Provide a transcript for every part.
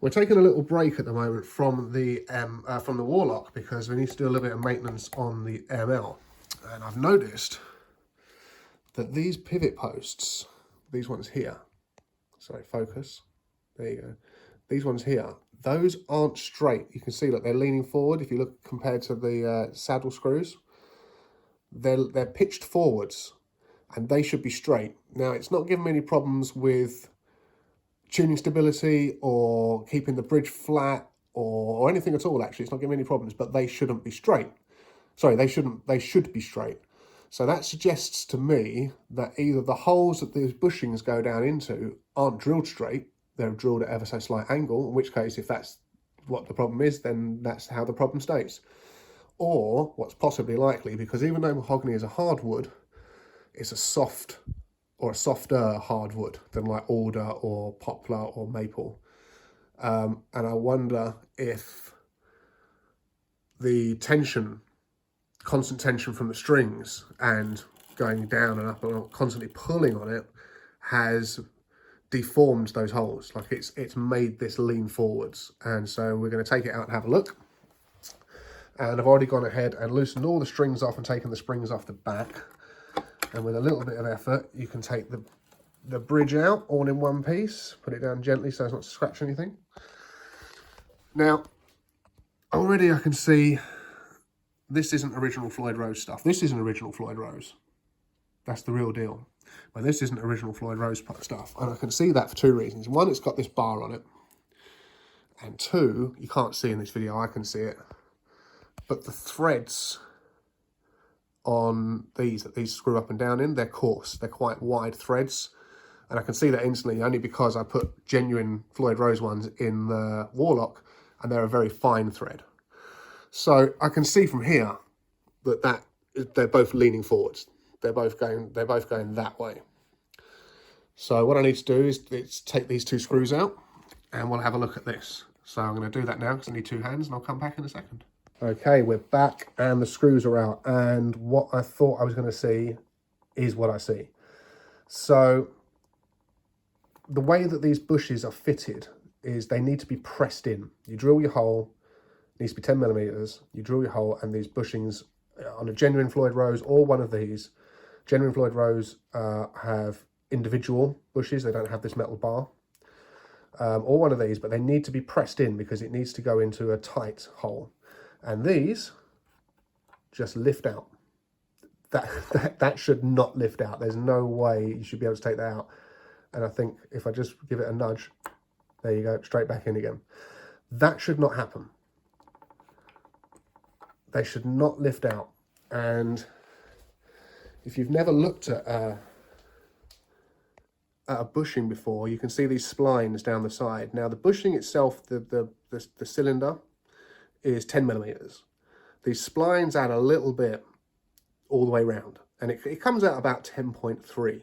We're taking a little break at the moment from the Warlock because we need to do a little bit of maintenance on the ML. And I've noticed that these pivot posts, these ones here, sorry, focus, there you go. These ones here, those aren't straight. You can see that they're leaning forward. If you look compared to the saddle screws, they're pitched forwards and they should be straight. Now, it's not giving me any problems with tuning stability or keeping the bridge flat or anything at all. Actually, it's not giving me any problems, but they shouldn't be straight. Sorry, they should be straight. So that suggests to me that either the holes that these bushings go down into aren't drilled straight, they're drilled at ever so slight angle, in which case, if that's what the problem is, then that's how the problem stays. Or what's possibly likely, because even though mahogany is a hardwood, it's a soft or a softer hardwood than like alder or poplar or maple. And I wonder if the tension, constant tension from the strings and going down and up and constantly pulling on it has deformed those holes. Like it's made this lean forwards. And so we're going to take it out and have a look. And I've already gone ahead and loosened all the strings off and taken the springs off the back. And with a little bit of effort, you can take the bridge out all in one piece, put it down gently so as not to scratch anything. Now, already I can see this isn't original Floyd Rose stuff. This isn't original Floyd Rose. That's the real deal. But this isn't original Floyd Rose stuff. And I can see that for two reasons. One, it's got this bar on it. And two, you can't see in this video, I can see it. But the threads on these that these screw up and down in, they're coarse. They're quite wide threads. And I can see that instantly only because I put genuine Floyd Rose ones in the Warlock and they're a very fine thread. So I can see from here that they're both leaning forwards. They're both going that way. So what I need to do is take these two screws out and we'll have a look at this. So I'm going to do that now because I need two hands and I'll come back in a second. Okay, we're back and the screws are out, and what I thought I was going to see is what I see. So the way that these bushes are fitted is they need to be pressed in. You drill your hole, it needs to be 10 millimeters, you drill your hole, and these bushings on a genuine Floyd Rose or one of these, genuine Floyd Rose have individual bushes, they don't have this metal bar, or one of these, but they need to be pressed in because it needs to go into a tight hole. And these just lift out. That should not lift out. There's no way you should be able to take that out. And I think if I just give it a nudge, there you go, straight back in again. That should not happen. They should not lift out. And if you've never looked at a bushing before, you can see these splines down the side. Now the bushing itself, the cylinder, is 10 millimeters. These splines add a little bit all the way around, and it comes out about 10.3.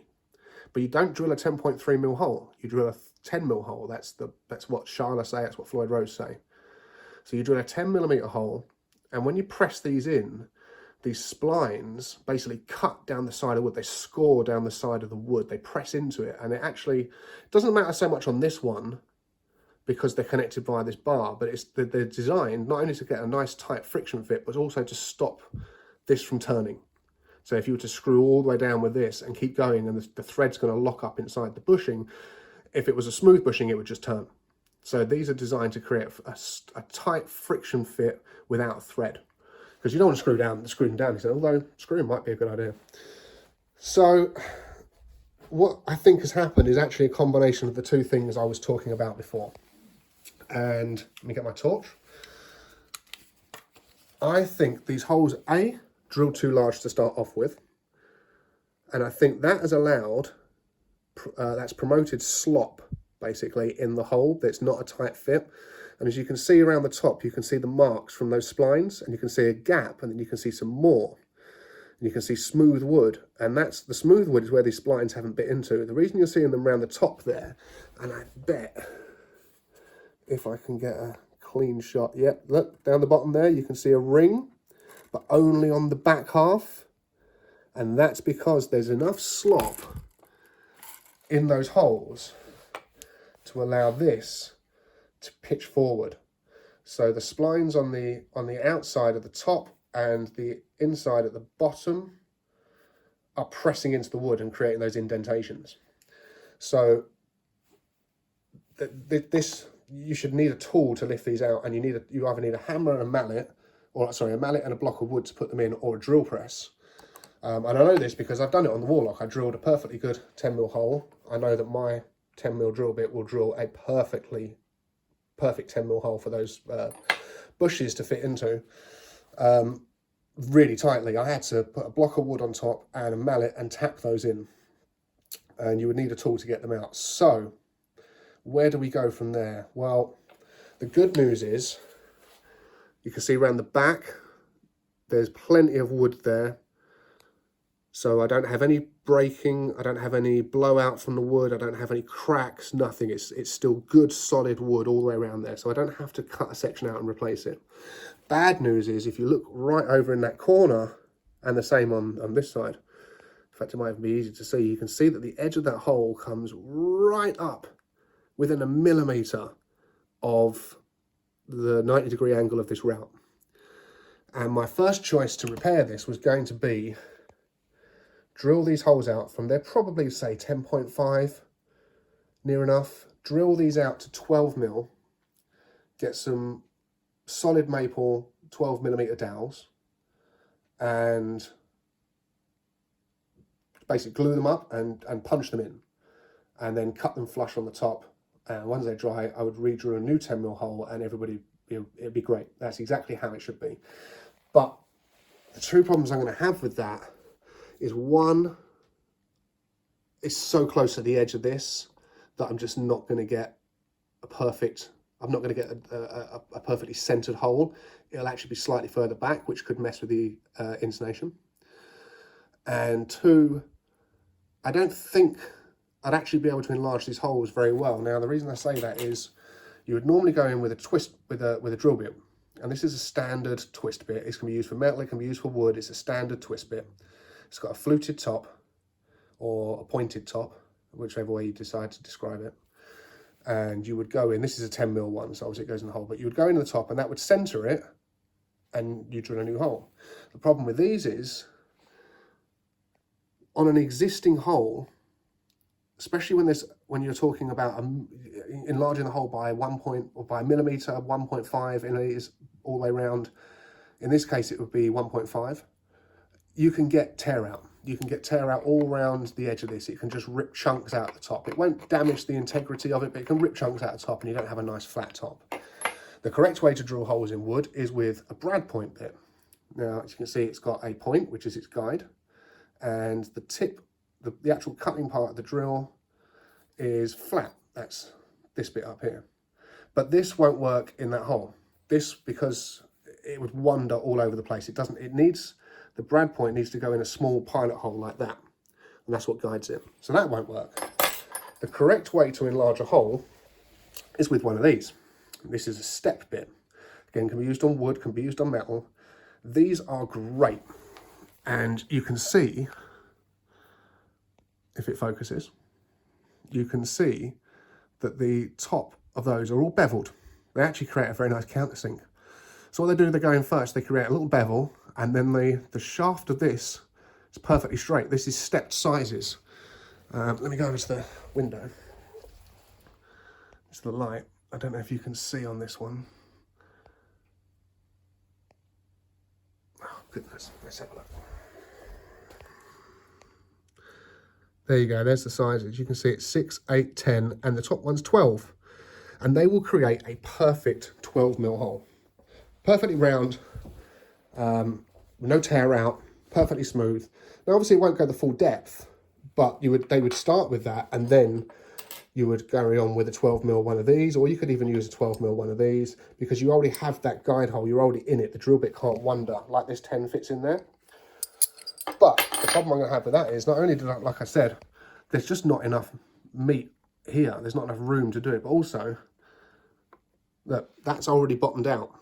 But you don't drill a 10.3 mil hole. You drill a 10 mil hole. That's what Charla say. That's what Floyd Rose say. So you drill a 10 millimeter hole, and when you press these in, these splines basically cut down the side of wood. They score down the side of the wood. They press into it, and it doesn't matter so much on this one, because they're connected via this bar, but they're designed not only to get a nice tight friction fit, but also to stop this from turning. So if you were to screw all the way down with this and keep going, and the thread's going to lock up inside the bushing, if it was a smooth bushing, it would just turn. So these are designed to create a tight friction fit without thread, because you don't want to screw them down, although screwing might be a good idea. So what I think has happened is actually a combination of the two things I was talking about before. And let me get my torch. I think these holes, A, drilled too large to start off with. And I think that has allowed, that's promoted slop, basically, in the hole. That's not a tight fit. And as you can see around the top, you can see the marks from those splines, and you can see a gap, and then you can see some more. And you can see smooth wood, and that's the smooth wood is where these splines haven't bit into. The reason you're seeing them around the top there, and I bet if I can get a clean shot, yep, look, down the bottom there, you can see a ring, but only on the back half. And that's because there's enough slop in those holes to allow this to pitch forward. So the splines on the outside of the top and the inside at the bottom are pressing into the wood and creating those indentations. So this, you should need a tool to lift these out, and you either need a hammer and a mallet, or sorry, a mallet and a block of wood to put them in, or a drill press. And I know this because I've done it on the Warlock. I drilled a perfectly good 10mm hole. I know that my 10mm drill bit will drill a perfect 10mm hole for those bushes to fit into really tightly. I had to put a block of wood on top and a mallet and tap those in, and you would need a tool to get them out. So where do we go from there? Well, the good news is you can see around the back there's plenty of wood there, so I don't have any breaking, I don't have any blowout from the wood, I don't have any cracks, nothing. It's still good solid wood all the way around there, so I don't have to cut a section out and replace it. Bad news is if you look right over in that corner, and the same on this side, in fact it might even be easy to see, you can see that the edge of that hole comes right up within a millimetre of the 90-degree angle of this route. And my first choice to repair this was going to be drill these holes out from there, probably say 10.5, near enough. Drill these out to 12mm, get some solid maple 12mm dowels, and basically glue them up and punch them in, and then cut them flush on the top. And once they dry, I would re-drill a new 10mm hole, and it'd be great. That's exactly how it should be. But the two problems I'm going to have with that is, one, it's so close to the edge of this that I'm just not going to get a perfect, I'm not going to get a perfectly centered hole. It'll actually be slightly further back, which could mess with the intonation. And two, I don't think I'd actually be able to enlarge these holes very well. Now, the reason I say that is you would normally go in with a twist, with a drill bit. And this is a standard twist bit. It can be used for metal, it can be used for wood. It's a standard twist bit. It's got a fluted top or a pointed top, whichever way you decide to describe it. And you would go in, this is a 10mm one, so obviously it goes in the hole, but you would go into the top and that would center it and you drill a new hole. The problem with these is, on an existing hole, especially when you're talking about enlarging the hole by by a millimetre, 1.5, and it is all the way around. In this case, it would be 1.5. You can get tear out. You can get tear out all around the edge of this. It can just rip chunks out the top. It won't damage the integrity of it, but it can rip chunks out the top, and you don't have a nice flat top. The correct way to drill holes in wood is with a brad point bit. Now, as you can see, it's got a point, which is its guide, and the tip, the actual cutting part of the drill is flat. That's this bit up here. But this won't work in that hole. This, because it would wander all over the place. The brad point needs to go in a small pilot hole like that. And that's what guides it. So that won't work. The correct way to enlarge a hole is with one of these. This is a step bit. Again, can be used on wood, can be used on metal. These are great. And you can see, if it focuses, you can see that the top of those are all beveled. They actually create a very nice countersink. So what they do, they go in first, they create a little bevel, and then the shaft of this is perfectly straight. This is stepped sizes. Let me go over to the window. It's the light. I don't know if you can see on this one. Oh, goodness. Let's have a look. There you go, there's the sizes. You can see it's 6, 8, 10, and the top one's 12. And they will create a perfect 12mm hole. Perfectly round, no tear out, perfectly smooth. Now obviously it won't go the full depth, but they would start with that, and then you would carry on with a 12mm one of these, or you could even use a 12mm one of these, because you already have that guide hole, you're already in it. The drill bit can't wander like this 10 fits in there. But the problem I'm going to have with that is, not only like I said, there's just not enough meat here. There's not enough room to do it. But also, that's already bottomed out,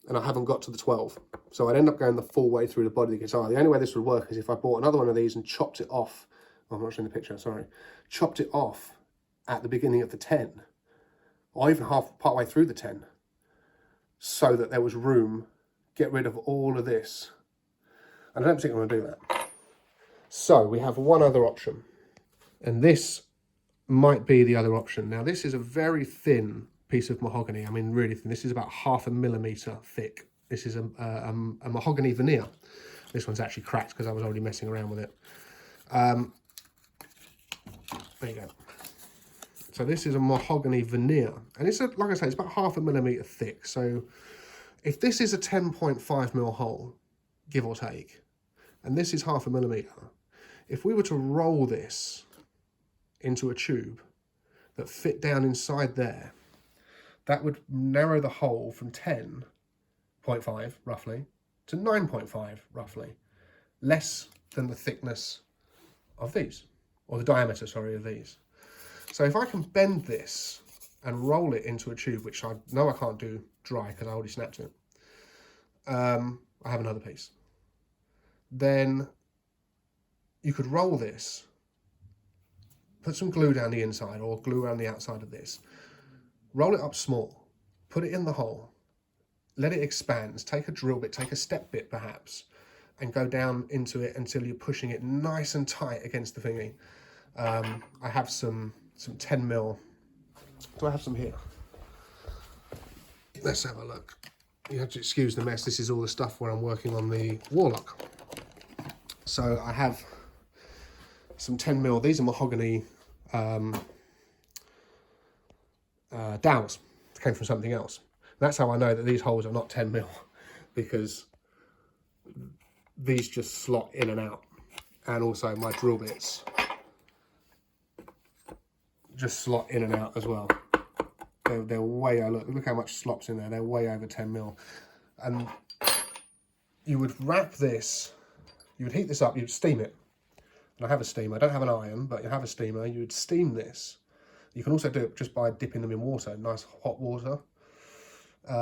and I haven't got to the 12. So I'd end up going the full way through the body of the guitar. The only way this would work is if I bought another one of these and chopped it off. Oh, I'm not showing the picture, sorry. Chopped it off at the beginning of the 10. or even part way through the 10, so that there was room, get rid of all of this. And I don't particularly want to do that. So we have one other option, and this might be the other option. Now this is a very thin piece of mahogany. I mean, really thin. This is about 0.5 millimeter thick. This is a mahogany veneer. This one's actually cracked because I was already messing around with it. There you go. So this is a mahogany veneer, and it's like I say, it's about 0.5 millimeter thick. So if this is a 10.5 mil hole, give or take, and this is 0.5 millimeter, if we were to roll this into a tube that fit down inside there, that would narrow the hole from 10.5 roughly to 9.5 roughly, less than the thickness of these, or the diameter, sorry, of these. So if I can bend this and roll it into a tube, which I know I can't do dry because I already snapped it, I have another piece. Then you could roll this, put some glue down the inside or glue around the outside of this, roll it up small, put it in the hole, let it expand, take a drill bit, take a step bit perhaps, and go down into it until you're pushing it nice and tight against the thingy. I have some 10 mil. Do I have some here? Let's have a look. You have to excuse the mess. This is all the stuff where I'm working on the Warlock. So I have some 10 mil. These are mahogany dowels. Came from something else. That's how I know that these holes are not 10 mil, because these just slot in and out. And also my drill bits just slot in and out as well. They're way, look how much slops in there. They're way over 10 mil. And you would wrap this, you would heat this up, you'd steam it. And I have a steamer. I don't have an iron, but you have a steamer. You would steam this. You can also do it just by dipping them in water, nice hot water.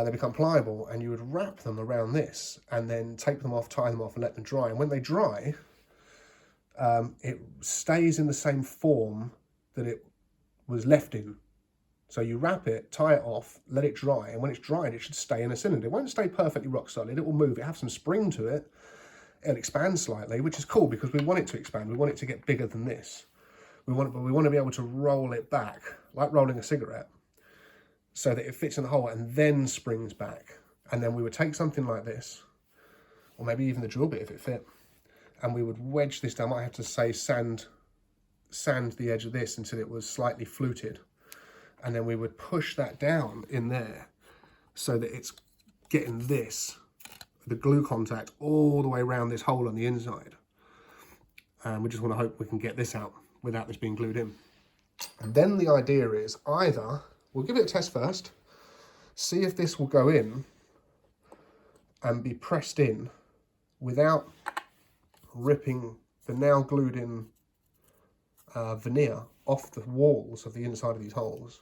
They become pliable, and you would wrap them around this and then take them off, tie them off, and let them dry. And when they dry, it stays in the same form that it was left in. So you wrap it, tie it off, let it dry, and when it's dried, it should stay in a cylinder. It won't stay perfectly rock solid. It will move. It have some spring to it. It'll expand slightly, which is cool because we want it to expand. We want it to get bigger than this. But we want to be able to roll it back, like rolling a cigarette, so that it fits in the hole and then springs back. And then we would take something like this, or maybe even the drill bit if it fit, and we would wedge this down. I might have to say sand the edge of this until it was slightly fluted, and then we would push that down in there so that it's getting the glue contact all the way around this hole on the inside. And we just want to hope we can get this out without this being glued in. And then the idea is either we'll give it a test first, see if this will go in and be pressed in without ripping the now glued in veneer off the walls of the inside of these holes.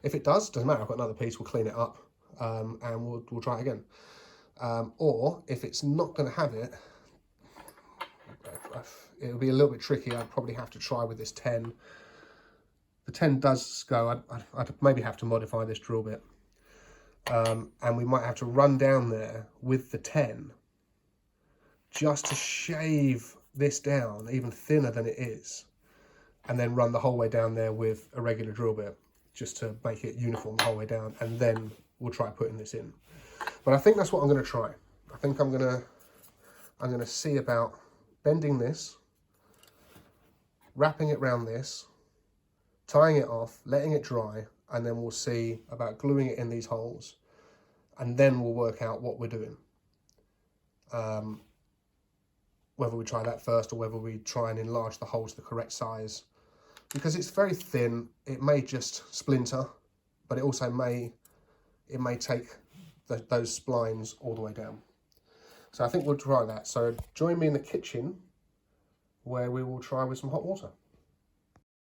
If it does, doesn't matter, I've got another piece, we'll clean it up, and we'll try it again. Or if it's not going to have it, it'll be a little bit tricky. I'd probably have to try with this 10. The 10 does go, I'd maybe have to modify this drill bit. And we might have to run down there with the 10 just to shave this down even thinner than it is, and then run the whole way down there with a regular drill bit just to make it uniform the whole way down, and then we'll try putting this in. But I think that's what I'm going to try. I think I'm going to see about bending this, wrapping it around this, tying it off, letting it dry, and then we'll see about gluing it in these holes, and then we'll work out what we're doing. Whether we try that first or whether we try and enlarge the hole to the correct size. Because it's very thin, it may just splinter, but it also may take those splines all the way down. So I think we'll try that. So join me in the kitchen where we will try with some hot water.